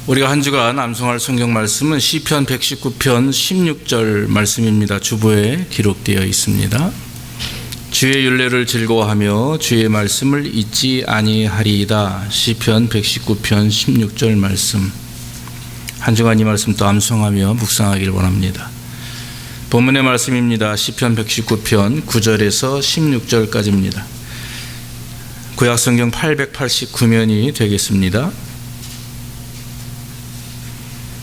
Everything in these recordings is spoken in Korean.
우리가 한 주간 암송할 성경 말씀은 시편 119편 16절 말씀입니다. 주보에 기록되어 있습니다. 주의 율례를 즐거워하며 주의 말씀을 잊지 아니하리이다. 시편 119편 16절 말씀. 한 주간 이 말씀 또 암송하며 묵상하길 원합니다. 본문의 말씀입니다. 시편 119편 9절에서 16절까지입니다. 구약성경 889면이 되겠습니다.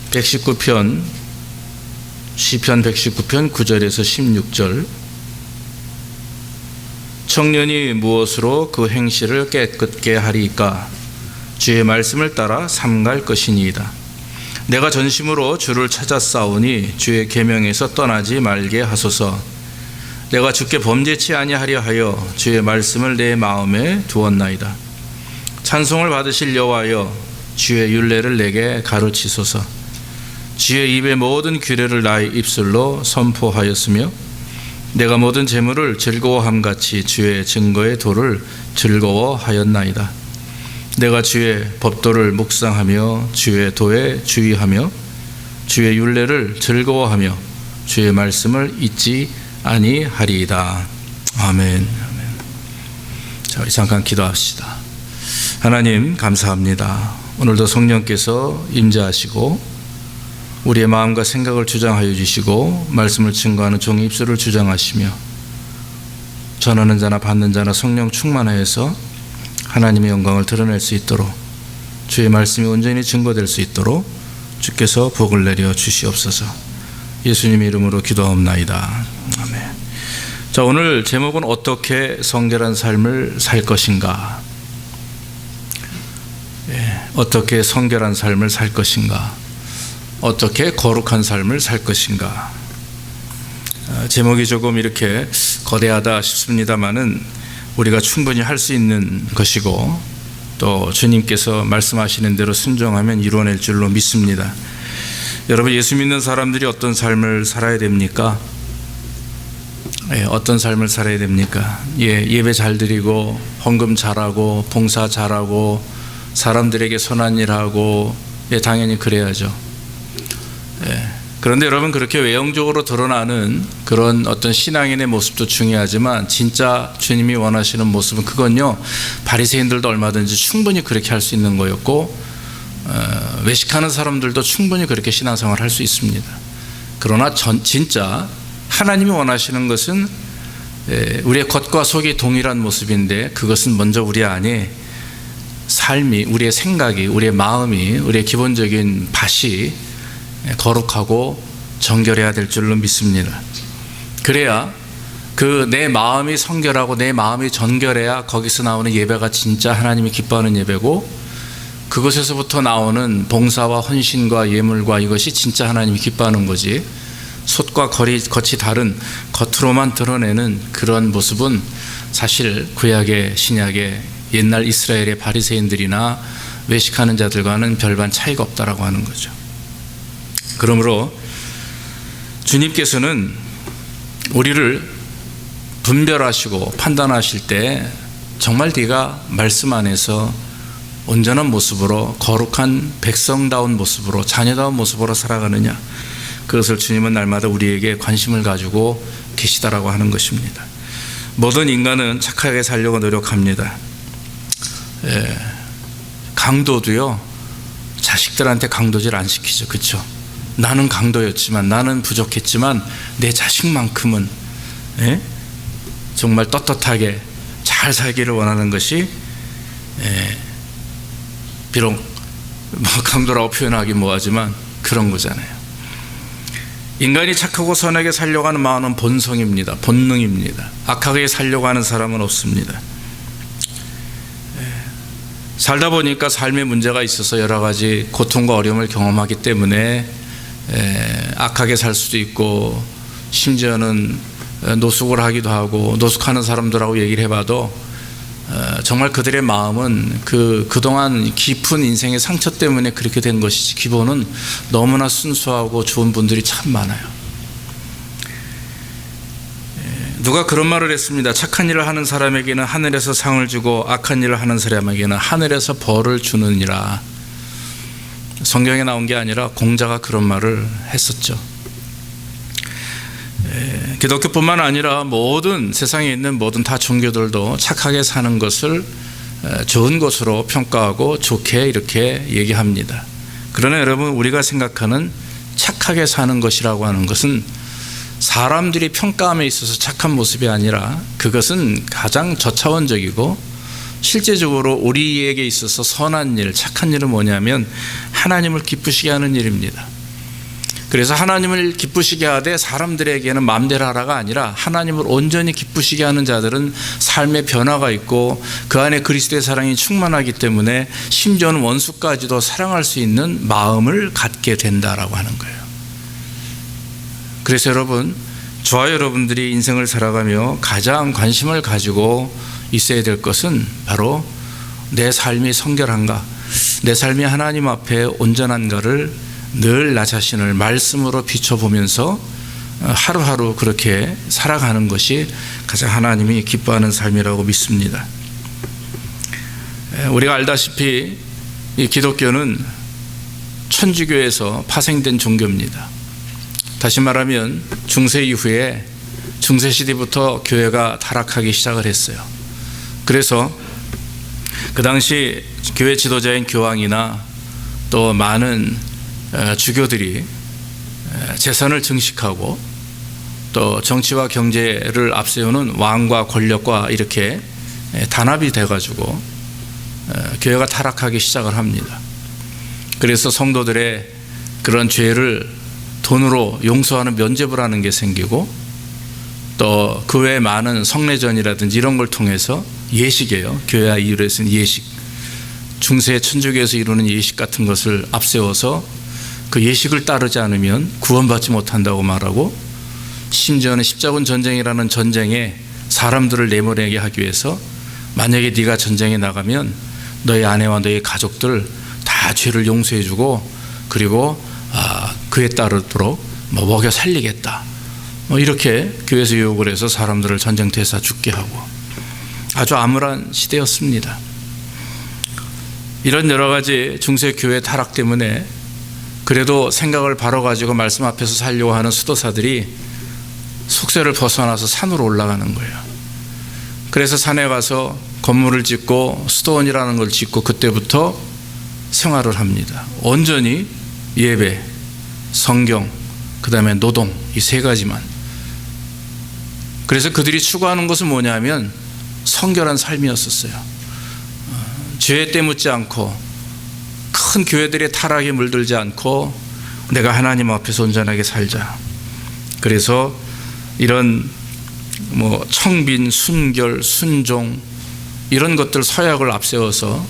119편 시편 119편 9절에서 16절. 청년이 무엇으로 그 행실을 깨끗게 하리이까? 주의 말씀을 따라 삼갈 것이니이다. 내가 전심으로 주를 찾아 싸우니 주의 계명에서 떠나지 말게 하소서. 내가 주께 범죄치 아니하려 하여 주의 말씀을 내 마음에 두었나이다. 찬송을 받으실 여호와여, 주의 율례를 내게 가르치소서. 주의 입의 모든 규례를 나의 입술로 선포하였으며 내가 모든 재물을 즐거워함같이 주의 증거의 도를 즐거워하였나이다. 내가 주의 법도를 묵상하며 주의 도에 주의하며 주의 율례를 즐거워하며 주의 말씀을 잊지 아니하리이다. 아멘. 자, 잠깐 기도합시다. 하나님 감사합니다. 오늘도 성령께서 임재하시고 우리의 마음과 생각을 주장하여 주시고 말씀을 증거하는 종의 입술을 주장하시며 전하는 자나 받는 자나 성령 충만하여서 하나님의 영광을 드러낼 수 있도록 주의 말씀이 온전히 증거될 수 있도록 주께서 복을 내려 주시옵소서. 예수님의 이름으로 기도하옵나이다. 아멘. 자, 오늘 제목은 어떻게 성결한 삶을 살 것인가? 어떻게 성결한 삶을 살 것인가? 어떻게 거룩한 삶을 살 것인가? 제목이 조금 이렇게 거대하다 싶습니다만은 우리가 충분히 할 수 있는 것이고 또 주님께서 말씀하시는 대로 순종하면 이루어낼 줄로 믿습니다. 여러분, 예수 믿는 사람들이 어떤 삶을 살아야 됩니까? 어떤 삶을 살아야 됩니까? 예배 잘 드리고 헌금 잘하고 봉사 잘하고 사람들에게 선한 일하고 당연히 그래야죠. 그런데 여러분, 그렇게 외형적으로 드러나는 그런 어떤 신앙인의 모습도 중요하지만 진짜 주님이 원하시는 모습은 그건요, 바리새인들도 얼마든지 충분히 그렇게 할 수 있는 거였고 외식하는 사람들도 충분히 그렇게 신앙생활을 할 수 있습니다. 그러나 진짜 하나님이 원하시는 것은 우리의 겉과 속이 동일한 모습인데 그것은 먼저 우리 안에 삶이, 우리의 생각이, 우리의 마음이, 우리의 기본적인 밭이 거룩하고 정결해야 될 줄로 믿습니다. 그래야 그 내 마음이 성결하고 내 마음이 정결해야 거기서 나오는 예배가 진짜 하나님이 기뻐하는 예배고 그것에서부터 나오는 봉사와 헌신과 예물과 이것이 진짜 하나님이 기뻐하는 거지, 솥과 겉이 다른 겉으로만 드러내는 그런 모습은 사실 구약의 신약의 옛날 이스라엘의 바리새인들이나 외식하는 자들과는 별반 차이가 없다라고 하는 거죠. 그러므로 주님께서는 우리를 분별하시고 판단하실 때 정말 네가 말씀 안에서 온전한 모습으로 거룩한 백성다운 모습으로 자녀다운 모습으로 살아가느냐, 그것을 주님은 날마다 우리에게 관심을 가지고 계시다라고 하는 것입니다. 모든 인간은 착하게 살려고 노력합니다. 강도도요, 자식들한테 강도질 안 시키죠. 그렇죠? 나는 강도였지만, 나는 부족했지만 내 자식만큼은 정말 떳떳하게 잘 살기를 원하는 것이 비록 강도라고 표현하기 뭐하지만 그런 거잖아요. 인간이 착하고 선하게 살려고 하는 마음은 본성입니다. 본능입니다. 악하게 살려고 하는 사람은 없습니다. 살다 보니까 삶에 문제가 있어서 여러 가지 고통과 어려움을 경험하기 때문에 악하게 살 수도 있고, 심지어는 노숙을 하기도 하고, 노숙하는 사람들하고 얘기를 해봐도 정말 그들의 마음은 그동안 깊은 인생의 상처 때문에 그렇게 된 것이지 기본은 너무나 순수하고 좋은 분들이 참 많아요. 누가 그런 말을 했습니다. 착한 일을 하는 사람에게는 하늘에서 상을 주고 악한 일을 하는 사람에게는 하늘에서 벌을 주느니라. 성경에 나온 게 아니라 공자가 그런 말을 했었죠. 기독교뿐만 아니라 모든 세상에 있는 모든 다 종교들도 착하게 사는 것을 좋은 것으로 평가하고 좋게 이렇게 얘기합니다. 그러나 여러분, 우리가 생각하는 착하게 사는 것이라고 하는 것은 사람들이 평가함에 있어서 착한 모습이 아니라 그것은 가장 저차원적이고 실제적으로 우리에게 있어서 선한 일, 착한 일은 뭐냐면 하나님을 기쁘시게 하는 일입니다. 그래서 하나님을 기쁘시게 하되 사람들에게는 마음대로 하라가 아니라 하나님을 온전히 기쁘시게 하는 자들은 삶의 변화가 있고 그 안에 그리스도의 사랑이 충만하기 때문에 심지어는 원수까지도 사랑할 수 있는 마음을 갖게 된다라고 하는 거예요. 그래서 여러분, 저와 여러분들이 인생을 살아가며 가장 관심을 가지고 있어야 될 것은 바로 내 삶이 성결한가, 내 삶이 하나님 앞에 온전한가를 늘 나 자신을 말씀으로 비춰보면서 하루하루 그렇게 살아가는 것이 가장 하나님이 기뻐하는 삶이라고 믿습니다. 우리가 알다시피 이 기독교는 천주교에서 파생된 종교입니다. 다시 말하면 중세 이후에 중세시대부터 교회가 타락하기 시작을 했어요. 그래서 그 당시 교회 지도자인 교황이나 또 많은 주교들이 재산을 증식하고 또 정치와 경제를 앞세우는 왕과 권력과 이렇게 단합이 돼가지고 교회가 타락하기 시작을 합니다. 그래서 성도들의 그런 죄를 돈으로 용서하는 면죄부라는 게 생기고 또 그 외에 많은 성례전이라든지 이런 걸 통해서 예식이에요. 교회와 이율에서는 예식, 중세 천주교에서 이루는 예식 같은 것을 앞세워서 그 예식을 따르지 않으면 구원받지 못한다고 말하고, 심지어는 십자군 전쟁이라는 전쟁에 사람들을 내보내게 하기 위해서 만약에 네가 전쟁에 나가면 너의 아내와 너의 가족들 다 죄를 용서해주고 그리고 그에 따르도록 먹여 살리겠다, 이렇게 교회에서 요구를 해서 사람들을 전쟁터에서 죽게 하고 아주 암울한 시대였습니다. 이런 여러 가지 중세 교회 타락 때문에 그래도 생각을 바로 가지고 말씀 앞에서 살려고 하는 수도사들이 속세를 벗어나서 산으로 올라가는 거예요. 그래서 산에 가서 건물을 짓고 수도원이라는 걸 짓고 그때부터 생활을 합니다. 온전히 예배, 성경, 그 다음에 노동, 이 세 가지만. 그래서 그들이 추구하는 것은 뭐냐면 성결한 삶이었었어요. 죄에 때묻지 않고 큰 교회들의 타락에 물들지 않고 내가 하나님 앞에서 온전하게 살자. 그래서 이런 청빈, 순결, 순종 이런 것들 서약을 앞세워서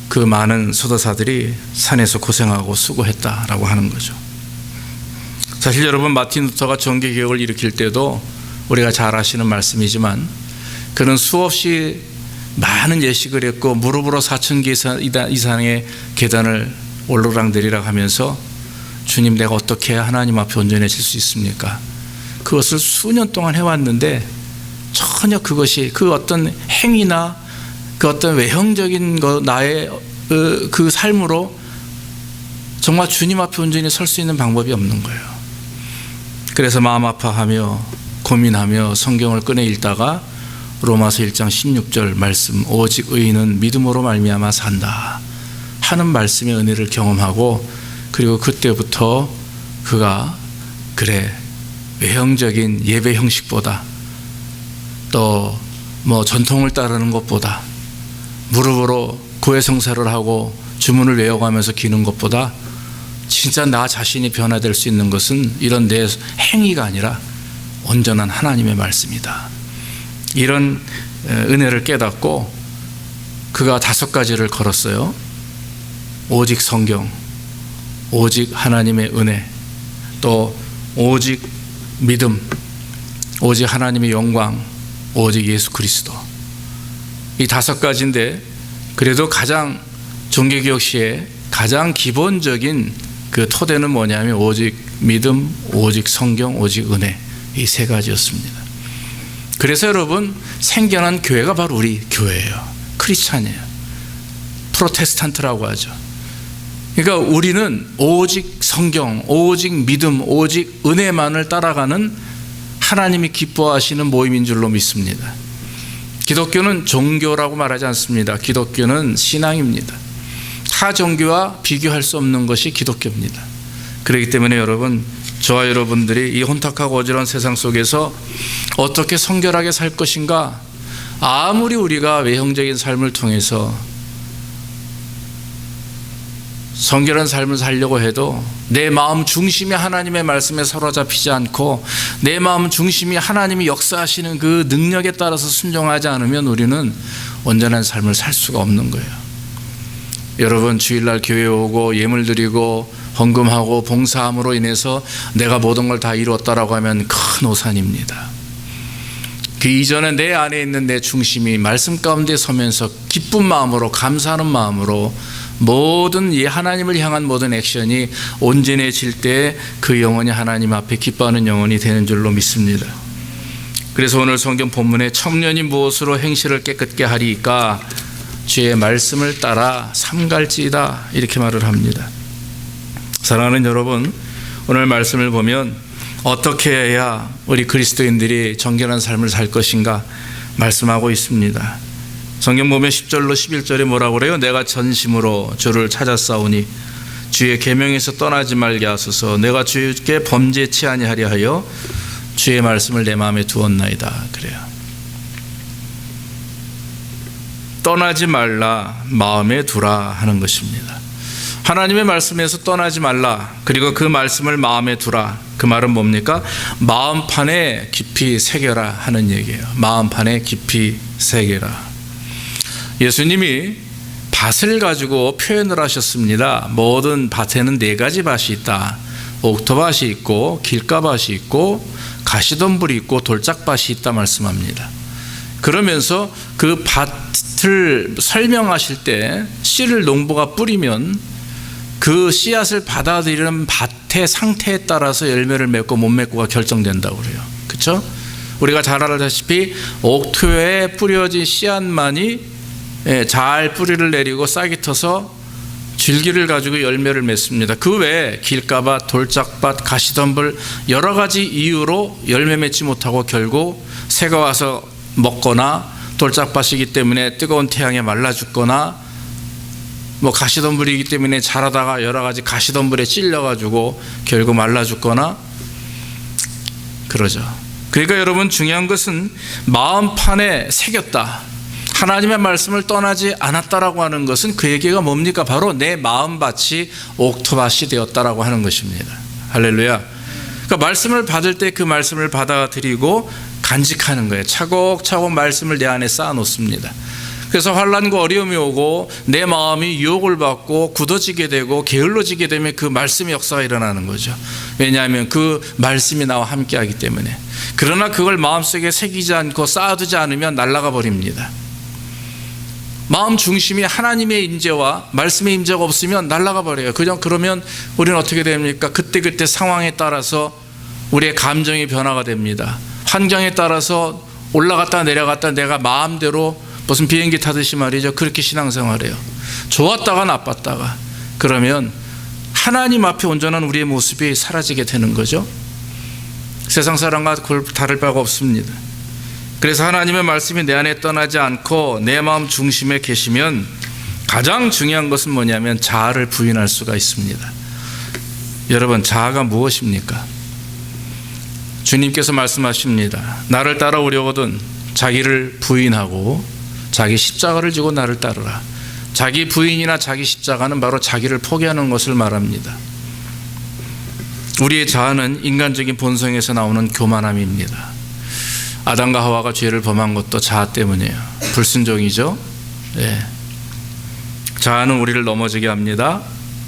그 많은 수도사들이 산에서 고생하고 수고했다라고 하는 거죠. 사실 여러분, 마틴 루터가 종교개혁을 일으킬 때도 우리가 잘 아시는 말씀이지만 그는 수없이 많은 예식을 했고 무릎으로 4,000개 이상의 계단을 올르락내리락 하면서 주님, 내가 어떻게 해야 하나님 앞에 온전해질 수 있습니까? 그것을 수년 동안 해왔는데 전혀 그것이 그 어떤 행위나 그 어떤 외형적인 나의 그 삶으로 정말 주님 앞에 온전히 설 수 있는 방법이 없는 거예요. 그래서 마음 아파하며 고민하며 성경을 꺼내 읽다가 로마서 1장 16절 말씀, 오직 의인은 믿음으로 말미암아 산다 하는 말씀의 은혜를 경험하고, 그리고 그때부터 그가 그래, 외형적인 예배 형식보다 또 전통을 따르는 것보다 무릎으로 고해성사를 하고 주문을 외워가면서 기는 것보다 진짜 나 자신이 변화될 수 있는 것은 이런 내 행위가 아니라 온전한 하나님의 말씀이다. 이런 은혜를 깨닫고 그가 5가지를 걸었어요. 오직 성경, 오직 하나님의 은혜, 또 오직 믿음, 오직 하나님의 영광, 오직 예수 그리스도. 이 5가지인데 그래도 가장 종교개혁 시에 가장 기본적인 그 토대는 뭐냐면 오직 믿음, 오직 성경, 오직 은혜, 이 3가지였습니다. 그래서 여러분, 생겨난 교회가 바로 우리 교회예요. 크리스찬이에요. 프로테스탄트라고 하죠. 그러니까 우리는 오직 성경, 오직 믿음, 오직 은혜만을 따라가는 하나님이 기뻐하시는 모임인 줄로 믿습니다. 기독교는 종교라고 말하지 않습니다. 기독교는 신앙입니다. 타 종교와 비교할 수 없는 것이 기독교입니다. 그렇기 때문에 여러분, 저와 여러분들이 이 혼탁하고 어지러운 세상 속에서 어떻게 성결하게 살 것인가, 아무리 우리가 외형적인 삶을 통해서 성결한 삶을 살려고 해도 내 마음 중심이 하나님의 말씀에 사로잡히지 않고 내 마음 중심이 하나님이 역사하시는 그 능력에 따라서 순종하지 않으면 우리는 온전한 삶을 살 수가 없는 거예요. 여러분, 주일날 교회에 오고 예물 드리고 헌금하고 봉사함으로 인해서 내가 모든 걸 다 이루었다라고 하면 큰 오산입니다. 그 이전에 내 안에 있는 내 중심이 말씀 가운데 서면서 기쁜 마음으로, 감사하는 마음으로 모든 이 하나님을 향한 모든 액션이 온전해질 때 그 영혼이 하나님 앞에 기뻐하는 영혼이 되는 줄로 믿습니다. 그래서 오늘 성경 본문에 청년이 무엇으로 행실을 깨끗게 하리까? 주의 말씀을 따라 삼갈지이다, 이렇게 말을 합니다. 사랑하는 여러분, 오늘 말씀을 보면 어떻게 해야 우리 그리스도인들이 정결한 삶을 살 것인가 말씀하고 있습니다. 성경 보면 10절로 11절에 뭐라고 그래요? 내가 전심으로 주를 찾았사오니 주의 계명에서 떠나지 말게 하소서. 내가 주께 범죄치 아니하려 하여 주의 말씀을 내 마음에 두었나이다. 그래요. 떠나지 말라, 마음에 두라 하는 것입니다. 하나님의 말씀에서 떠나지 말라, 그리고 그 말씀을 마음에 두라. 그 말은 뭡니까? 마음판에 깊이 새겨라 하는 얘기예요. 마음판에 깊이 새겨라. 예수님이 밭을 가지고 표현을 하셨습니다. 모든 밭에는 4가지 밭이 있다. 옥토밭이 있고 길가밭이 있고 가시덤불이 있고 돌짝밭이 있다 말씀합니다. 그러면서 그 밭을 설명하실 때 씨를 농부가 뿌리면 그 씨앗을 받아들이는 밭의 상태에 따라서 열매를 맺고 못 맺고가 결정된다고 그래요. 그렇죠? 우리가 잘 알다시피 옥토에 뿌려진 씨앗만이 잘 뿌리를 내리고 싹이 터서 줄기를 가지고 열매를 맺습니다. 그 외에 길가밭, 돌짝밭, 가시덤불 여러 가지 이유로 열매 맺지 못하고 결국 새가 와서 먹거나, 돌짝밭이기 때문에 뜨거운 태양에 말라 죽거나, 가시덤불이기 때문에 자라다가 여러 가지 가시덤불에 찔려가지고 결국 말라 죽거나 그러죠. 그러니까 여러분, 중요한 것은 마음판에 새겼다, 하나님의 말씀을 떠나지 않았다라고 하는 것은 그 얘기가 뭡니까? 바로 내 마음밭이 옥토밭이 되었다라고 하는 것입니다. 할렐루야. 그러니까 말씀을 받을 때 그 말씀을 받아들이고 간직하는 거예요. 차곡차곡 말씀을 내 안에 쌓아놓습니다. 그래서 환난과 어려움이 오고 내 마음이 유혹을 받고 굳어지게 되고 게을러지게 되면 그 말씀의 역사가 일어나는 거죠. 왜냐하면 그 말씀이 나와 함께하기 때문에. 그러나 그걸 마음속에 새기지 않고 쌓아두지 않으면 날아가 버립니다. 마음 중심이 하나님의 임재와 말씀의 임재가 없으면 날아가 버려요. 그러면 우리는 어떻게 됩니까? 그때그때 상황에 따라서 우리의 감정이 변화가 됩니다. 환경에 따라서 올라갔다 내려갔다 내가 마음대로 무슨 비행기 타듯이 말이죠. 그렇게 신앙생활해요. 좋았다가 나빴다가. 그러면 하나님 앞에 온전한 우리의 모습이 사라지게 되는 거죠. 세상 사람과 다를 바가 없습니다. 그래서 하나님의 말씀이 내 안에 떠나지 않고 내 마음 중심에 계시면 가장 중요한 것은 뭐냐면 자아를 부인할 수가 있습니다. 여러분, 자아가 무엇입니까? 주님께서 말씀하십니다. 나를 따라오려거든 자기를 부인하고 자기 십자가를 지고 나를 따르라. 자기 부인이나 자기 십자가는 바로 자기를 포기하는 것을 말합니다. 우리의 자아는 인간적인 본성에서 나오는 교만함입니다. 아담과 하와가 죄를 범한 것도 자아 때문이에요. 불순종이죠. 네. 자아는 우리를 넘어지게 합니다.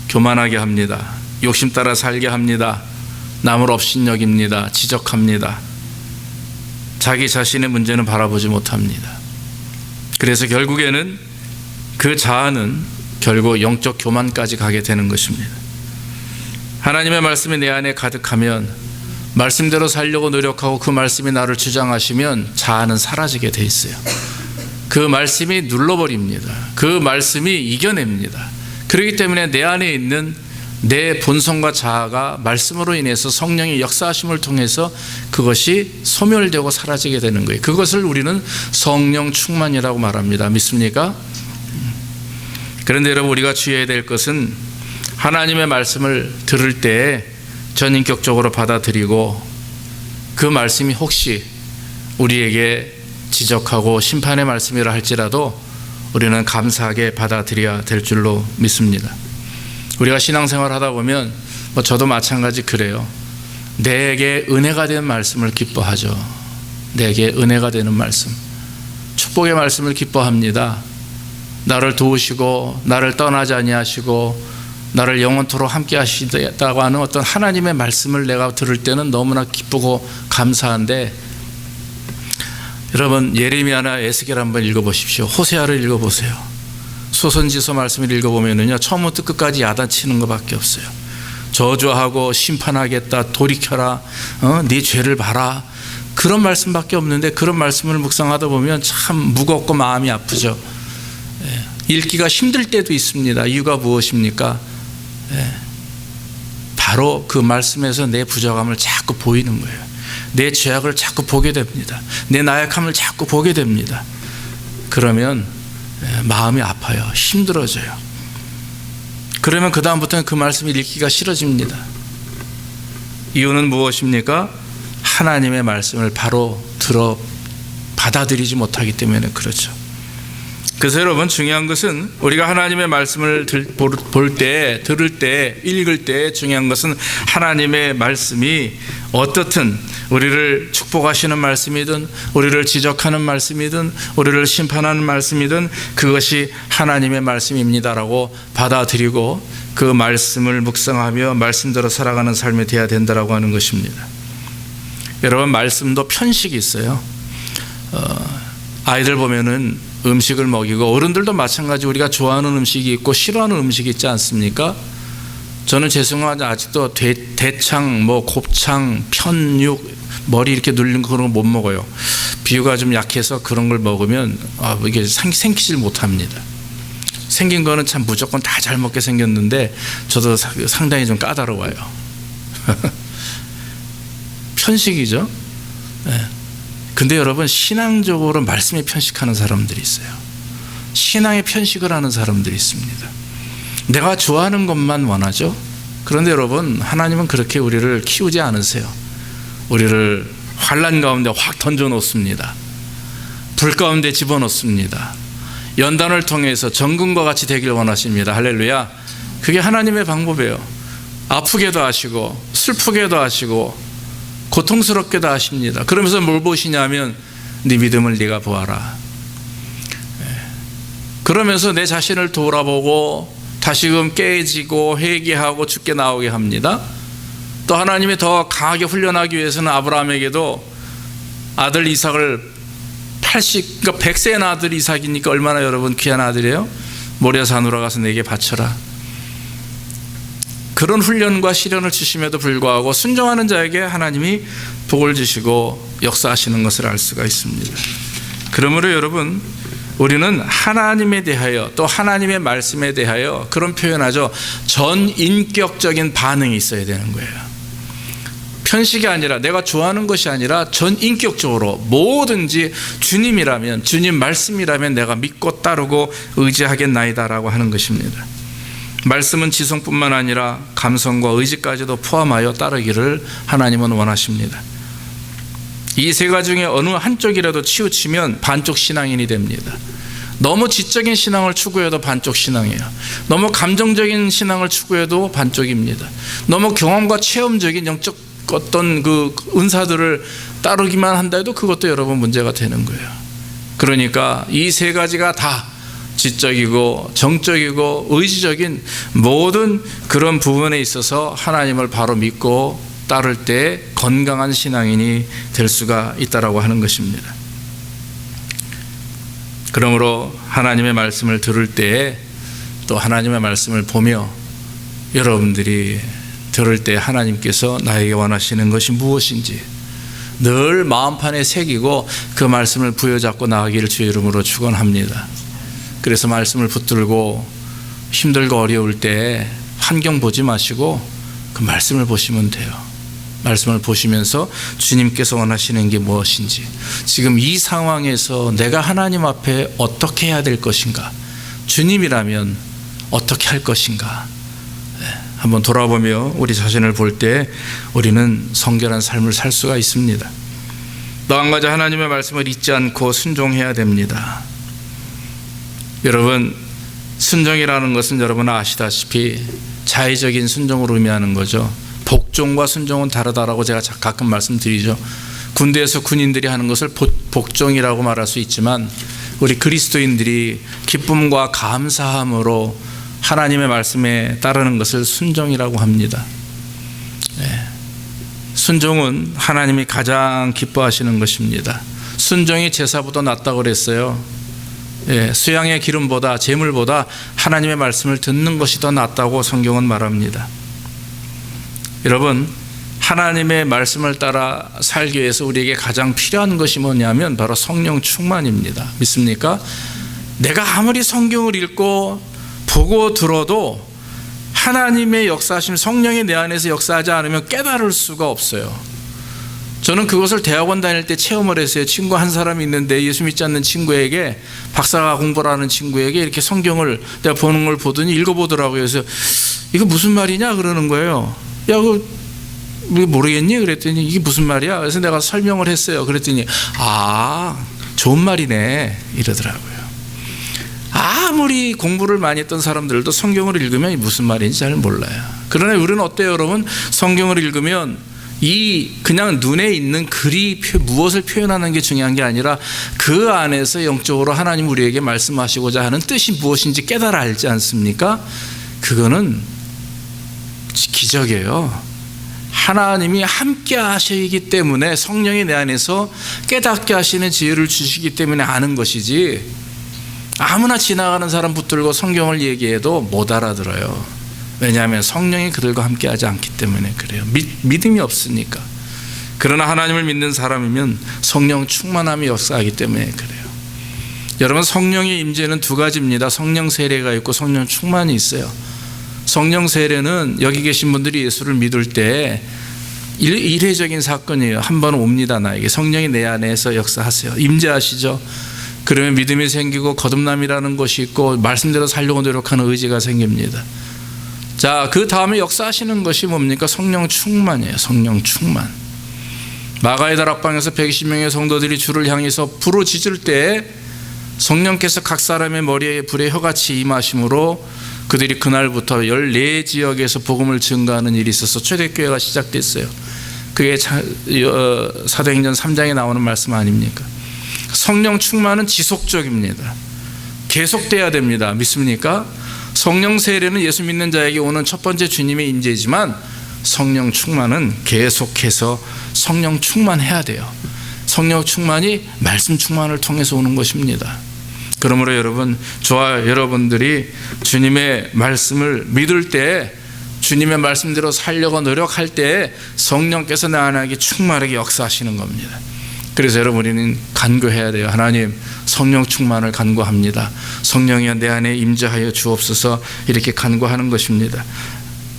교만하게 합니다. 욕심 따라 살게 합니다. 남을 업신여깁니다. 지적합니다. 자기 자신의 문제는 바라보지 못합니다. 그래서 결국에는 그 자아는 결국 영적 교만까지 가게 되는 것입니다. 하나님의 말씀이 내 안에 가득하면, 말씀대로 살려고 노력하고 그 말씀이 나를 주장하시면 자아는 사라지게 돼 있어요. 그 말씀이 눌러버립니다. 그 말씀이 이겨냅니다. 그렇기 때문에 내 안에 있는 내 본성과 자아가 말씀으로 인해서 성령의 역사하심을 통해서 그것이 소멸되고 사라지게 되는 거예요. 그것을 우리는 성령 충만이라고 말합니다. 믿습니까? 그런데 여러분, 우리가 주의해야 될 것은 하나님의 말씀을 들을 때 전인격적으로 받아들이고 그 말씀이 혹시 우리에게 지적하고 심판의 말씀이라 할지라도 우리는 감사하게 받아들여야 될 줄로 믿습니다. 우리가 신앙생활 하다 보면 저도 마찬가지 그래요. 내게 은혜가 된 말씀을 기뻐하죠. 내게 은혜가 되는 말씀, 축복의 말씀을 기뻐합니다. 나를 도우시고 나를 떠나지 아니하시고 나를 영원토록 함께 하시다고 하는 어떤 하나님의 말씀을 내가 들을 때는 너무나 기쁘고 감사한데, 여러분 예레미야나 에스겔 한번 읽어보십시오. 호세아를 읽어보세요. 소선지서 말씀을 읽어보면요, 처음부터 끝까지 야단치는 것밖에 없어요. 저주하고 심판하겠다, 돌이켜라, 네 죄를 봐라, 그런 말씀밖에 없는데 그런 말씀을 묵상하다 보면 참 무겁고 마음이 아프죠. 읽기가 힘들 때도 있습니다. 이유가 무엇입니까? 바로 그 말씀에서 내 부족함을 자꾸 보이는 거예요. 내 죄악을 자꾸 보게 됩니다. 내 나약함을 자꾸 보게 됩니다. 그러면 마음이 아파요. 힘들어져요. 그러면 그 다음부터는 그 말씀을 읽기가 싫어집니다. 이유는 무엇입니까? 하나님의 말씀을 바로 받아들이지 못하기 때문에 그렇죠. 그래서 여러분, 중요한 것은 우리가 하나님의 말씀을 볼 때, 들을 때, 읽을 때 중요한 것은 하나님의 말씀이 어떻든 우리를 축복하시는 말씀이든 우리를 지적하는 말씀이든 우리를 심판하는 말씀이든 그것이 하나님의 말씀입니다라고 받아들이고 그 말씀을 묵상하며 말씀대로 살아가는 삶이 되어야 된다라고 하는 것입니다. 여러분, 말씀도 편식이 있어요. 아이들 보면은 음식을 먹이고, 어른들도 마찬가지, 우리가 좋아하는 음식이 있고 싫어하는 음식이 있지 않습니까? 저는 죄송하지 아직도 대창, 곱창, 편육, 머리 이렇게 눌린 그런 거 못 먹어요. 비유가 좀 약해서 그런 걸 먹으면 이게 생기질 못합니다. 생긴 거는 참 무조건 다 잘 먹게 생겼는데 저도 상당히 좀 까다로워요. 편식이죠. 네. 근데 여러분, 신앙적으로 말씀에 편식하는 사람들이 있어요. 신앙에 편식을 하는 사람들이 있습니다. 내가 좋아하는 것만 원하죠. 그런데 여러분, 하나님은 그렇게 우리를 키우지 않으세요. 우리를 환난 가운데 확 던져놓습니다. 불 가운데 집어넣습니다. 연단을 통해서 정금과 같이 되길 원하십니다. 할렐루야. 그게 하나님의 방법이에요. 아프게도 하시고 슬프게도 하시고 고통스럽게도 하십니다. 그러면서 뭘 보시냐면 네 믿음을 네가 보아라. 그러면서 내 자신을 돌아보고 다시금 깨지고 회개하고 죽게 나오게 합니다. 또 하나님이 더 강하게 훈련하기 위해서는 아브라함에게도 아들 이삭을 100세의 아들 이삭이니까 얼마나 여러분 귀한 아들이에요? 모리아산으로 가서 내게 바쳐라. 그런 훈련과 시련을 주심에도 불구하고 순종하는 자에게 하나님이 복을 주시고 역사하시는 것을 알 수가 있습니다. 그러므로 여러분, 우리는 하나님에 대하여 또 하나님의 말씀에 대하여 그런 표현하죠. 전인격적인 반응이 있어야 되는 거예요. 편식이 아니라, 내가 좋아하는 것이 아니라 전인격적으로 뭐든지 주님이라면, 주님 말씀이라면 내가 믿고 따르고 의지하겠나이다라고 하는 것입니다. 말씀은 지성뿐만 아니라 감성과 의지까지도 포함하여 따르기를 하나님은 원하십니다. 이 세 가지 중에 어느 한쪽이라도 치우치면 반쪽 신앙인이 됩니다. 너무 지적인 신앙을 추구해도 반쪽 신앙이에요. 너무 감정적인 신앙을 추구해도 반쪽입니다. 너무 경험과 체험적인 영적 어떤 그 은사들을 따르기만 한다 해도 그것도 여러분 문제가 되는 거예요. 그러니까 이 세 가지가 다 지적이고 정적이고 의지적인 모든 그런 부분에 있어서 하나님을 바로 믿고 따를 때 건강한 신앙인이 될 수가 있다라고 하는 것입니다. 그러므로 하나님의 말씀을 들을 때 또 하나님의 말씀을 보며 여러분들이 들을 때 하나님께서 나에게 원하시는 것이 무엇인지 늘 마음판에 새기고 그 말씀을 부여잡고 나아가기를 주의 이름으로 축원합니다. 그래서 말씀을 붙들고 힘들고 어려울 때 환경 보지 마시고 그 말씀을 보시면 돼요. 말씀을 보시면서 주님께서 원하시는 게 무엇인지, 지금 이 상황에서 내가 하나님 앞에 어떻게 해야 될 것인가, 주님이라면 어떻게 할 것인가, 한번 돌아보며 우리 자신을 볼 때 우리는 성결한 삶을 살 수가 있습니다. 또 한 가지, 하나님의 말씀을 잊지 않고 순종해야 됩니다. 여러분, 순종이라는 것은 여러분 아시다시피 자의적인 순종을 의미하는 거죠. 복종과 순종은 다르다라고 제가 가끔 말씀드리죠. 군대에서 군인들이 하는 것을 복종이라고 말할 수 있지만, 우리 그리스도인들이 기쁨과 감사함으로 하나님의 말씀에 따르는 것을 순종이라고 합니다. 순종은 하나님이 가장 기뻐하시는 것입니다. 순종이 제사보다 낫다고 그랬어요. 수양의 기름보다, 제물보다 하나님의 말씀을 듣는 것이 더 낫다고 성경은 말합니다. 여러분, 하나님의 말씀을 따라 살기 위해서 우리에게 가장 필요한 것이 뭐냐면 바로 성령 충만입니다. 믿습니까? 내가 아무리 성경을 읽고 보고 들어도 하나님의 역사하심, 성령이 내 안에서 역사하지 않으면 깨달을 수가 없어요. 저는 그것을 대학원 다닐 때 체험을 했어요. 친구 한 사람이 있는데 예수 믿지 않는 친구에게, 박사가 공부를 하는 친구에게 이렇게 성경을 내가 보는 걸 보더니 읽어보더라고요. 그래서 이거 무슨 말이냐 그러는 거예요. 야, 그거 모르겠니? 그랬더니 이게 무슨 말이야? 그래서 내가 설명을 했어요. 그랬더니 좋은 말이네 이러더라고요. 아무리 공부를 많이 했던 사람들도 성경을 읽으면 이게 무슨 말인지 잘 몰라요. 그러나 우리는 어때요, 여러분? 성경을 읽으면 그냥 눈에 있는 글이 무엇을 표현하는 게 중요한 게 아니라 그 안에서 영적으로 하나님 우리에게 말씀하시고자 하는 뜻이 무엇인지 깨달아 알지 않습니까? 그거는 기적이에요. 하나님이 함께 하시기 때문에, 성령이 내 안에서 깨닫게 하시는 지혜를 주시기 때문에 아는 것이지, 아무나 지나가는 사람 붙들고 성경을 얘기해도 못 알아들어요. 왜냐하면 성령이 그들과 함께 하지 않기 때문에 그래요. 믿음이 없으니까. 그러나 하나님을 믿는 사람이면 성령 충만함이 역사하기 때문에 그래요. 여러분, 성령의 임재는 두 가지입니다. 성령 세례가 있고 성령 충만이 있어요. 성령 세례는 여기 계신 분들이 예수를 믿을 때 일회적인 사건이에요. 한 번 옵니다. 나에게 성령이 내 안에서 역사하세요. 임재하시죠. 그러면 믿음이 생기고 거듭남이라는 것이 있고 말씀대로 살려고 노력하는 의지가 생깁니다. 자, 그 다음에 역사하시는 것이 뭡니까? 성령 충만이에요. 성령 충만. 마가의 다락방에서 120명의 성도들이 주를 향해서 부르짖을 때 성령께서 각 사람의 머리에 불의 혀같이 임하심으로 그들이 그날부터 14지역에서 복음을 증거하는 일이 있어서 초대교회가 시작됐어요. 그게 사도행전 3장에 나오는 말씀 아닙니까? 성령 충만은 지속적입니다. 계속돼야 됩니다. 믿습니까? 성령 세례는 예수 믿는 자에게 오는 첫 번째 주님의 임재이지만, 성령 충만은 계속해서 성령 충만해야 돼요. 성령 충만이 말씀 충만을 통해서 오는 것입니다. 그러므로 여러분, 저와 여러분들이 주님의 말씀을 믿을 때, 주님의 말씀대로 살려고 노력할 때 성령께서 내 안에 충만하게 역사하시는 겁니다. 그래서 여러분, 우리는 간구해야 돼요. 하나님, 성령 충만을 간구합니다. 성령이 내 안에 임재하여 주옵소서, 이렇게 간구하는 것입니다.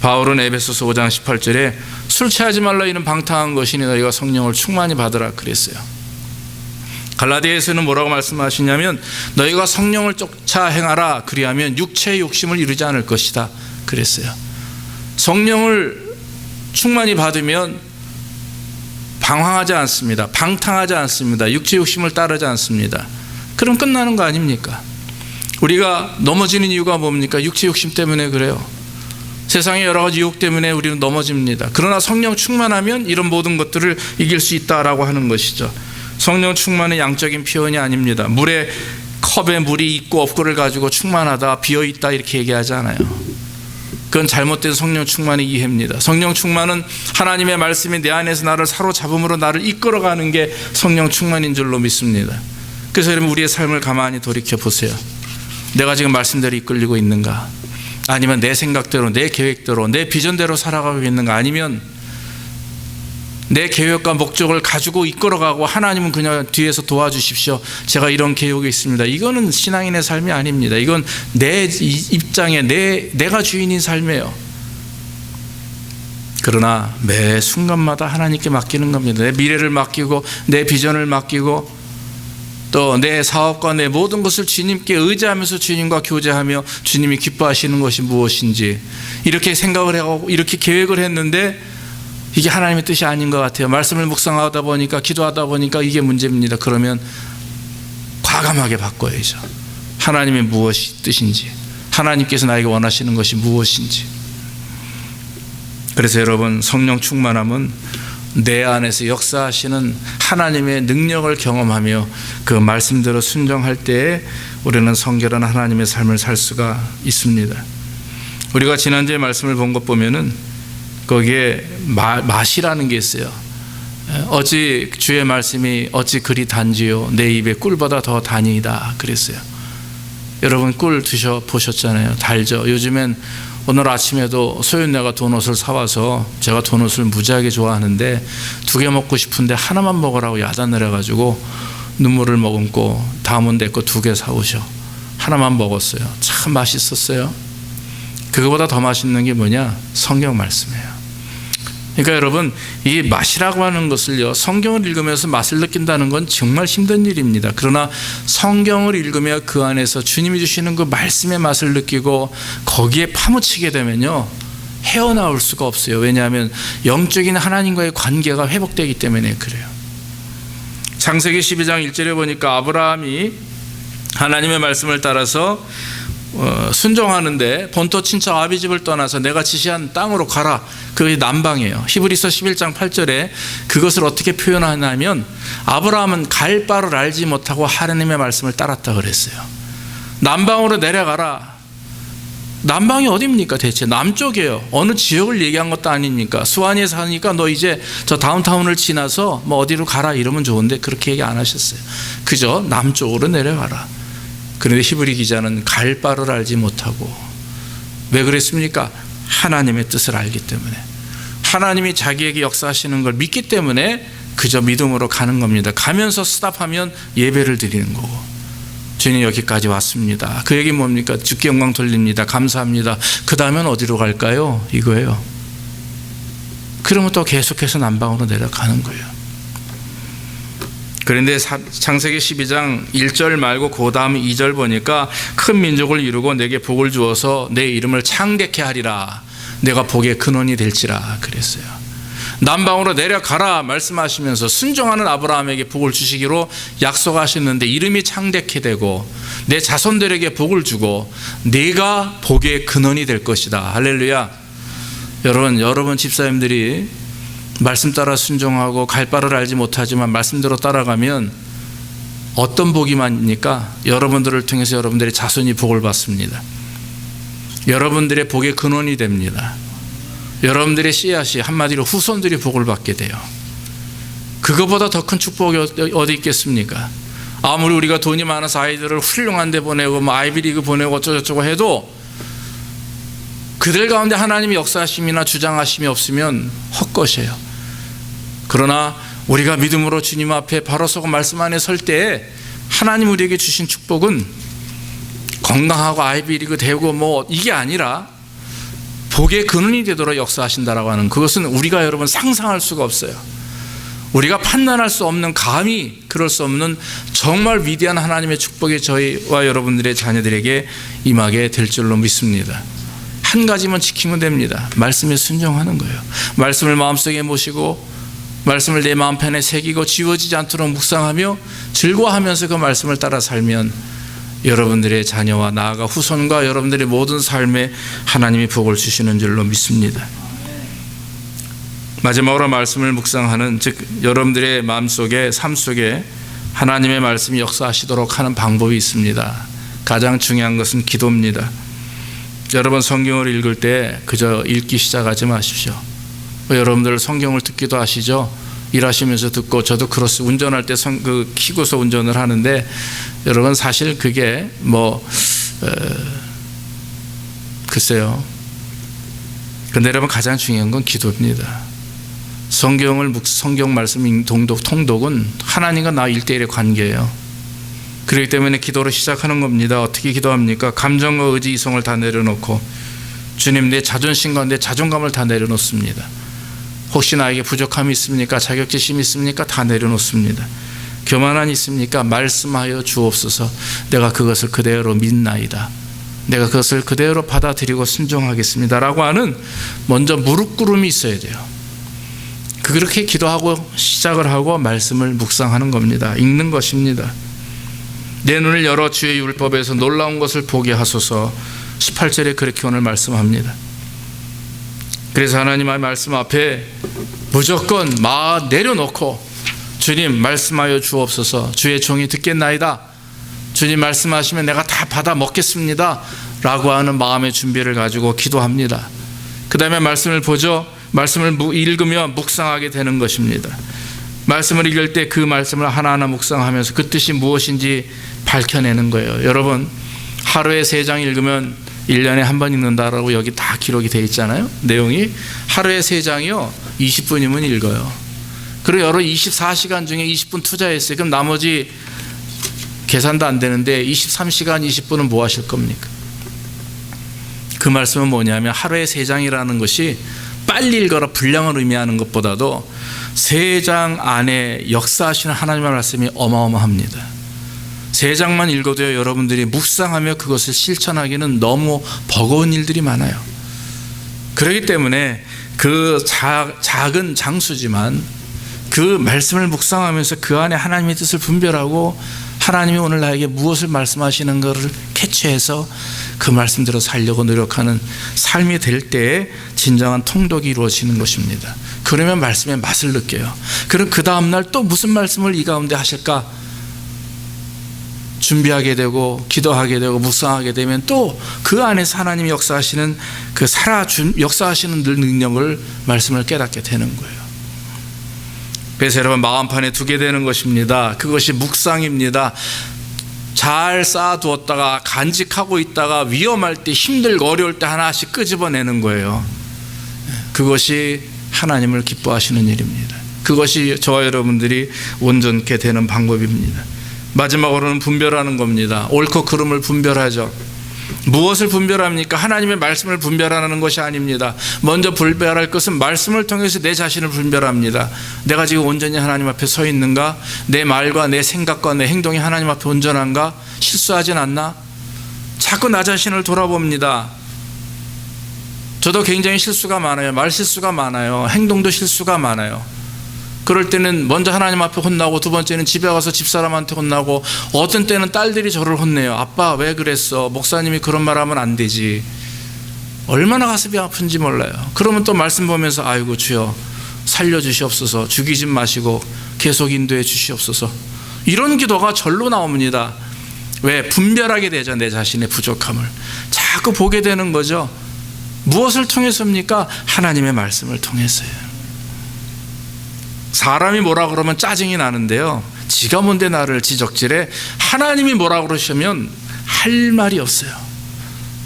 바울은 에베소서 5장 18절에 술 취하지 말라 이는 방탕한 것이니 너희가 성령을 충만히 받으라 그랬어요. 갈라디아에서는 뭐라고 말씀하시냐면 너희가 성령을 쫓아 행하라, 그리하면 육체의 욕심을 이루지 않을 것이다 그랬어요. 성령을 충만히 받으면 방황하지 않습니다. 방탕하지 않습니다. 육체 욕심을 따르지 않습니다. 그럼 끝나는 거 아닙니까? 우리가 넘어지는 이유가 뭡니까? 육체 욕심 때문에 그래요. 세상의 여러 가지 유혹 때문에 우리는 넘어집니다. 그러나 성령 충만하면 이런 모든 것들을 이길 수 있다라고 하는 것이죠. 성령 충만은 양적인 표현이 아닙니다. 컵에 물이 있고 없고를 가지고 충만하다, 비어있다 이렇게 얘기하지 않아요. 그건 잘못된 성령 충만의 이해입니다. 성령 충만은 하나님의 말씀이 내 안에서 나를 사로잡음으로 나를 이끌어가는 게 성령 충만인 줄로 믿습니다. 그래서 여러분, 우리의 삶을 가만히 돌이켜 보세요. 내가 지금 말씀대로 이끌리고 있는가? 아니면 내 생각대로, 내 계획대로, 내 비전대로 살아가고 있는가? 아니면 내 계획과 목적을 가지고 이끌어가고 하나님은 그냥 뒤에서 도와주십시오. 제가 이런 계획이 있습니다. 이거는 신앙인의 삶이 아닙니다. 이건 내 입장에 내가 주인인 삶이에요. 그러나 매 순간마다 하나님께 맡기는 겁니다. 내 미래를 맡기고 내 비전을 맡기고 또 내 사업과 내 모든 것을 주님께 의지하면서 주님과 교제하며 주님이 기뻐하시는 것이 무엇인지 이렇게 생각을 하고 이렇게 계획을 했는데 이게 하나님의 뜻이 아닌 것 같아요. 말씀을 묵상하다 보니까 기도하다 보니까 이게 문제입니다. 그러면 과감하게 바꿔야죠. 하나님의 무엇이 뜻인지, 하나님께서 나에게 원하시는 것이 무엇인지. 그래서 여러분, 성령 충만함은 내 안에서 역사하시는 하나님의 능력을 경험하며 그 말씀대로 순종할 때에 우리는 성결한 하나님의 삶을 살 수가 있습니다. 우리가 지난주에 말씀을 본 것 보면은 거기에 맛이라는 게 있어요. 어찌 주의 말씀이 어찌 그리 단지요 내 입에 꿀보다 더 단이다 그랬어요. 여러분 꿀 드셔보셨잖아요. 달죠. 요즘엔 오늘 아침에도 소윤네가 도넛을 사와서 제가 도넛을 무지하게 좋아하는데 2개 먹고 싶은데 하나만 먹으라고 야단을 해가지고 눈물을 머금고 다음은 내 거 2개 사오셔. 하나만 먹었어요. 참 맛있었어요. 그거보다 더 맛있는 게 뭐냐? 성경 말씀이에요. 그러니까 여러분, 이 맛이라고 하는 것을요, 성경을 읽으면서 맛을 느낀다는 건 정말 힘든 일입니다. 그러나 성경을 읽으며 그 안에서 주님이 주시는 그 말씀의 맛을 느끼고 거기에 파묻히게 되면요, 헤어나올 수가 없어요. 왜냐하면 영적인 하나님과의 관계가 회복되기 때문에 그래요. 창세기 12장 1절에 보니까 아브라함이 하나님의 말씀을 따라서 순종하는데 본토 친척 아비 집을 떠나서 내가 지시한 땅으로 가라. 그게 남방이에요. 히브리서 11장 8절에 그것을 어떻게 표현하냐면 아브라함은 갈 바를 알지 못하고 하나님의 말씀을 따랐다 그랬어요. 남방으로 내려가라. 남방이 어디입니까 대체? 남쪽이에요. 어느 지역을 얘기한 것도 아닙니까? 수완이에 사니까 너 이제 저 다운타운을 지나서 뭐 어디로 가라 이러면 좋은데 그렇게 얘기 안 하셨어요. 그저 남쪽으로 내려가라. 그런데 히브리 기자는 갈 바를 알지 못하고 왜 그랬습니까? 하나님의 뜻을 알기 때문에, 하나님이 자기에게 역사하시는 걸 믿기 때문에 그저 믿음으로 가는 겁니다. 가면서 스탑하면 예배를 드리는 거고, 주님 여기까지 왔습니다. 그 얘기 뭡니까? 주께 영광 돌립니다. 감사합니다. 그 다음엔 어디로 갈까요? 이거예요. 그러면 또 계속해서 남방으로 내려가는 거예요. 그런데 창세기 12장 1절 말고 그 다음 2절 보니까 큰 민족을 이루고 내게 복을 주어서 내 이름을 창대케 하리라. 내가 복의 근원이 될지라 그랬어요. 남방으로 내려가라 말씀하시면서 순종하는 아브라함에게 복을 주시기로 약속하셨는데 이름이 창대케 되고 내 자손들에게 복을 주고 네가 복의 근원이 될 것이다. 할렐루야. 여러분 집사님들이 말씀 따라 순종하고 갈 바를 알지 못하지만 말씀대로 따라가면 어떤 복이 많습니까? 여러분들을 통해서 여러분들의 자손이 복을 받습니다. 여러분들의 복의 근원이 됩니다. 여러분들의 씨앗이 한마디로 후손들이 복을 받게 돼요. 그거보다 더 큰 축복이 어디 있겠습니까? 아무리 우리가 돈이 많아서 아이들을 훌륭한 데 보내고 뭐 아이비리그 보내고 어쩌고저쩌고 해도 그들 가운데 하나님의 역사하심이나 주장하심이 없으면 헛것이에요. 그러나 우리가 믿음으로 주님 앞에 바로 서고 말씀 안에 설 때에 하나님 우리에게 주신 축복은 건강하고 아이비리그 되고 뭐 이게 아니라 복의 근원이 되도록 역사하신다라고 하는, 그것은 우리가 여러분 상상할 수가 없어요. 우리가 판단할 수 없는, 감히 그럴 수 없는 정말 위대한 하나님의 축복이 저희와 여러분들의 자녀들에게 임하게 될 줄로 믿습니다. 한 가지만 지키면 됩니다. 말씀에 순종하는 거예요. 말씀을 마음속에 모시고 말씀을 내 마음편에 새기고 지워지지 않도록 묵상하며 즐거워하면서 그 말씀을 따라 살면 여러분들의 자녀와 나아가 후손과 여러분들의 모든 삶에 하나님이 복을 주시는 줄로 믿습니다. 마지막으로 말씀을 묵상하는, 즉 여러분들의 마음속에 삶 속에 하나님의 말씀이 역사하시도록 하는 방법이 있습니다. 가장 중요한 것은 기도입니다. 여러분 성경을 읽을 때 그저 읽기 시작하지 마십시오. 여러분들 성경을 듣기도 하시죠? 일하시면서 듣고, 저도 그렇습니다. 운전할 때 키고서 운전을 하는데 여러분 사실 그게 글쎄요. 근데 여러분 가장 중요한 건 기도입니다. 성경 말씀 통독은 하나님과 나 1대1의 관계예요. 그렇기 때문에 기도로 시작하는 겁니다. 어떻게 기도합니까? 감정과 의지, 이성을 다 내려놓고 주님, 내 자존심과 내 자존감을 다 내려놓습니다. 혹시 나에게 부족함이 있습니까? 자격지심이 있습니까? 다 내려놓습니다. 교만함이 있습니까? 말씀하여 주옵소서. 내가 그것을 그대로 믿나이다. 내가 그것을 그대로 받아들이고 순종하겠습니다 라고 하는 먼저 무릎 꿇음이 있어야 돼요. 그렇게 기도하고 시작을 하고 말씀을 묵상하는 겁니다. 읽는 것입니다. 내 눈을 열어 주의 율법에서 놀라운 것을 보게 하소서. 18절에 그렇게 오늘 말씀합니다. 그래서 하나님의 말씀 앞에 무조건 내려놓고 주님 말씀하여 주옵소서. 주의 종이 듣겠나이다. 주님 말씀하시면 내가 다 받아 먹겠습니다 라고 하는 마음의 준비를 가지고 기도합니다. 그 다음에 말씀을 보죠. 말씀을 읽으며 묵상하게 되는 것입니다. 말씀을 읽을 때 그 말씀을 하나하나 묵상하면서 그 뜻이 무엇인지 밝혀내는 거예요. 여러분, 하루에 3장 읽으면 1년에 한 번 읽는다라고 여기 다 기록이 되어 있잖아요. 내용이 하루에 3장이요 20분이면 읽어요. 그리고 여러 24시간 중에 20분 투자했어요. 그럼 나머지 계산도 안 되는데 23시간 20분은 뭐 하실 겁니까? 그 말씀은 뭐냐면 하루에 3장이라는 것이 빨리 읽어라 분량을 의미하는 것보다도 3장 안에 역사하시는 하나님의 말씀이 어마어마합니다. 3장만 읽어도요 여러분들이 묵상하며 그것을 실천하기는 너무 버거운 일들이 많아요. 그렇기 때문에 그 작은 장수지만 그 말씀을 묵상하면서 그 안에 하나님의 뜻을 분별하고 하나님이 오늘 나에게 무엇을 말씀하시는 것을 캐치해서 그 말씀대로 살려고 노력하는 삶이 될 때에 진정한 통독이 이루어지는 것입니다. 그러면 말씀의 맛을 느껴요. 그럼 그 다음날 또 무슨 말씀을 이 가운데 하실까 준비하게 되고 기도하게 되고 묵상하게 되면 또 그 안에서 하나님이 역사하시는 역사하시는 능력을 말씀을 깨닫게 되는 거예요. 그래서 여러분 마음판에 두게 되는 것입니다. 그것이 묵상입니다. 잘 쌓아두었다가 간직하고 있다가 위험할 때 힘들고 어려울 때 하나씩 끄집어내는 거예요. 그것이 하나님을 기뻐하시는 일입니다. 그것이 저와 여러분들이 온전케 되는 방법입니다. 마지막으로는 분별하는 겁니다. 옳고 그름을 분별하죠. 무엇을 분별합니까? 하나님의 말씀을 분별하는 것이 아닙니다. 먼저 분별할 것은 말씀을 통해서 내 자신을 분별합니다. 내가 지금 온전히 하나님 앞에 서 있는가? 내 말과 내 생각과 내 행동이 하나님 앞에 온전한가? 실수하진 않나? 자꾸 나 자신을 돌아봅니다. 저도 굉장히 실수가 많아요. 말 실수가 많아요. 행동도 실수가 많아요. 그럴 때는 먼저 하나님 앞에 혼나고 두 번째는 집에 가서 집사람한테 혼나고 어떤 때는 딸들이 저를 혼내요. 아빠 왜 그랬어? 목사님이 그런 말 하면 안 되지. 얼마나 가슴이 아픈지 몰라요. 그러면 또 말씀 보면서 아이고 주여 살려주시옵소서. 죽이지 마시고 계속 인도해 주시옵소서. 이런 기도가 절로 나옵니다. 왜? 분별하게 되죠. 내 자신의 부족함을 자꾸 보게 되는 거죠. 무엇을 통해서입니까? 하나님의 말씀을 통해서요. 사람이 뭐라 그러면 짜증이 나는데요, 지가 뭔데 나를 지적질해? 하나님이 뭐라 그러시면 할 말이 없어요.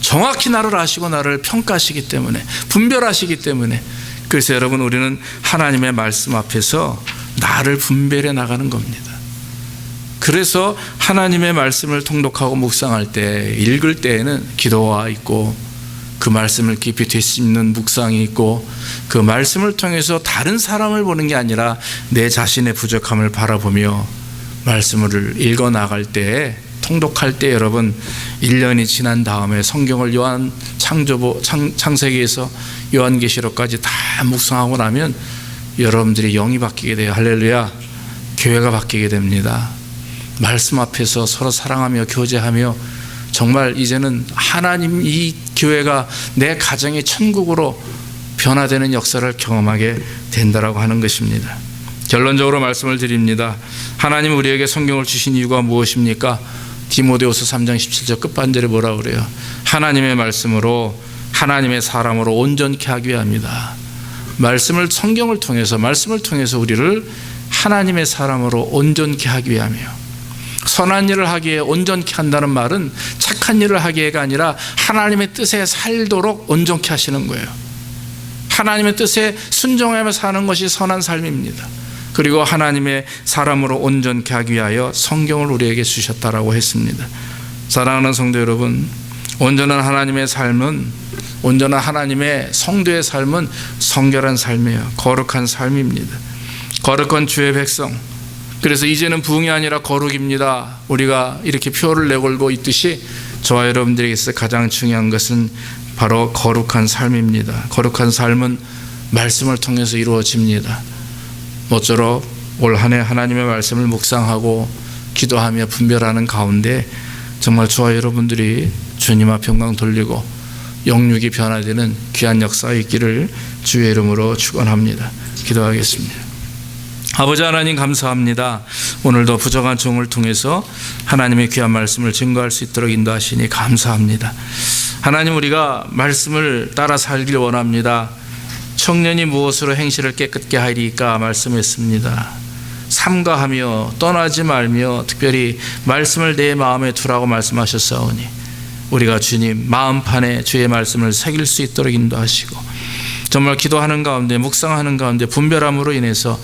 정확히 나를 아시고 나를 평가하시기 때문에, 분별하시기 때문에. 그래서 여러분, 우리는 하나님의 말씀 앞에서 나를 분별해 나가는 겁니다. 그래서 하나님의 말씀을 통독하고 묵상할 때, 읽을 때에는 기도가 있고 그 말씀을 깊이 되씹는 묵상이 있고 그 말씀을 통해서 다른 사람을 보는 게 아니라 내 자신의 부족함을 바라보며 말씀을 읽어 나갈 때, 통독할 때 여러분 1년이 지난 다음에 성경을 창세기에서 요한계시록까지 다 묵상하고 나면 여러분들이 영이 바뀌게 돼요. 할렐루야. 교회가 바뀌게 됩니다. 말씀 앞에서 서로 사랑하며 교제하며 정말 이제는 하나님, 이 교회가 내 가정의 천국으로 변화되는 역사를 경험하게 된다라고 하는 것입니다. 결론적으로 말씀을 드립니다. 하나님 우리에게 성경을 주신 이유가 무엇입니까? 디모데후서 3장 17절 끝반절에 뭐라 그래요? 하나님의 말씀으로 하나님의 사람으로 온전케 하기 위함이다. 성경을 통해서, 말씀을 통해서 우리를 하나님의 사람으로 온전케 하기 위함이요. 선한 일을 하기에 온전케 한다는 말은 착한 일을 하기에가 아니라 하나님의 뜻에 살도록 온전케 하시는 거예요. 하나님의 뜻에 순종하며 사는 것이 선한 삶입니다. 그리고 하나님의 사람으로 온전케 하기 위하여 성경을 우리에게 주셨다라고 했습니다. 사랑하는 성도 여러분, 온전한 하나님의 삶은, 온전한 하나님의 성도의 삶은 성결한 삶이에요. 거룩한 삶입니다. 거룩한 주의 백성. 그래서 이제는 부흥이 아니라 거룩입니다. 우리가 이렇게 표를 내걸고 있듯이 저와 여러분들에게 있어 가장 중요한 것은 바로 거룩한 삶입니다. 거룩한 삶은 말씀을 통해서 이루어집니다. 모쪼록 올 한 해 하나님의 말씀을 묵상하고 기도하며 분별하는 가운데 정말 저와 여러분들이 주님 앞 영광 돌리고 영육이 변화되는 귀한 역사가 있기를 주의 이름으로 축원합니다. 기도하겠습니다. 아버지 하나님 감사합니다. 오늘도 부정한 종을 통해서 하나님의 귀한 말씀을 증거할 수 있도록 인도하시니 감사합니다. 하나님, 우리가 말씀을 따라 살길 원합니다. 청년이 무엇으로 행실을 깨끗게 하리까 말씀했습니다. 삼가하며 떠나지 말며 특별히 말씀을 내 마음에 두라고 말씀하셨사오니 우리가 주님 마음판에 주의 말씀을 새길 수 있도록 인도하시고 정말 기도하는 가운데 묵상하는 가운데 분별함으로 인해서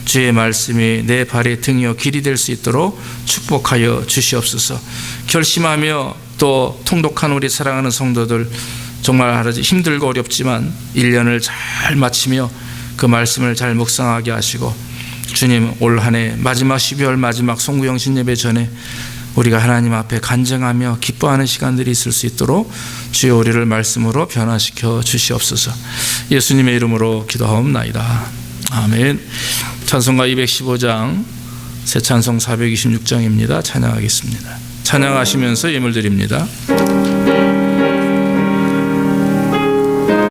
주의 말씀이 내 발의 등이요 길이 될 수 있도록 축복하여 주시옵소서. 결심하며 또 통독한 우리 사랑하는 성도들, 정말 힘들고 어렵지만 1년을 잘 마치며 그 말씀을 잘 묵상하게 하시고 주님 올 한 해 마지막 12월 마지막 송구영신 예배 전에 우리가 하나님 앞에 간증하며 기뻐하는 시간들이 있을 수 있도록 주여 우리를 말씀으로 변화시켜 주시옵소서. 예수님의 이름으로 기도하옵나이다. 아멘. 찬송가 215장 새 찬송 426장입니다. 찬양하겠습니다. 찬양하시면서 예물 드립니다.